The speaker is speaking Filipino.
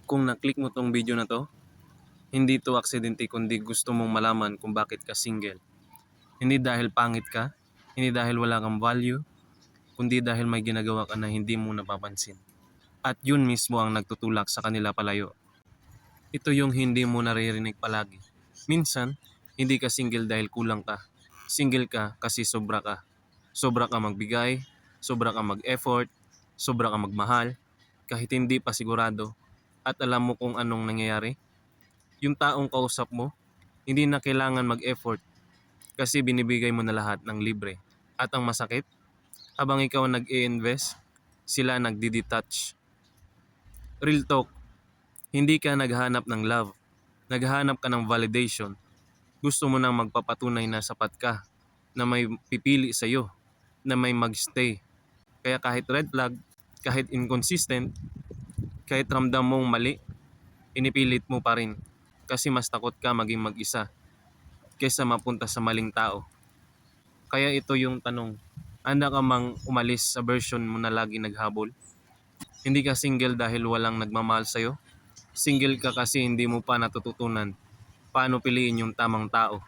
Kung na-click mo tong video na to, hindi to aksidente kundi gusto mong malaman kung bakit ka single. Hindi dahil pangit ka, hindi dahil wala kang value, kundi dahil may ginagawa ka na hindi mo napapansin. At yun mismo ang nagtutulak sa kanila palayo. Ito yung hindi mo naririnig palagi. Minsan, hindi ka single dahil kulang ka. Single ka kasi sobra ka. Sobra ka magbigay, sobra ka mag-effort, sobra ka magmahal, kahit hindi pa sigurado. At alam mo kung anong nangyayari? Yung taong kausap mo, hindi na kailangan mag-effort kasi binibigay mo na lahat ng libre. At ang masakit, habang ikaw nag-i-invest, sila nagdi-detach. Real talk, hindi ka naghahanap ng love. Naghahanap ka ng validation. Gusto mo nang magpapatunay na sapat ka, na may pipili sa'yo, na may magstay. Kaya kahit red flag, kahit inconsistent, kahit ramdam mong mali, inipilit mo pa rin. Kasi mas takot ka maging mag-isa kaysa mapunta sa maling tao. Kaya ito yung tanong, handa ka mang umalis sa version mo na lagi naghabol? Hindi ka single dahil walang nagmamahal sa'yo? Single ka kasi hindi mo pa natututunan paano piliin yung tamang tao.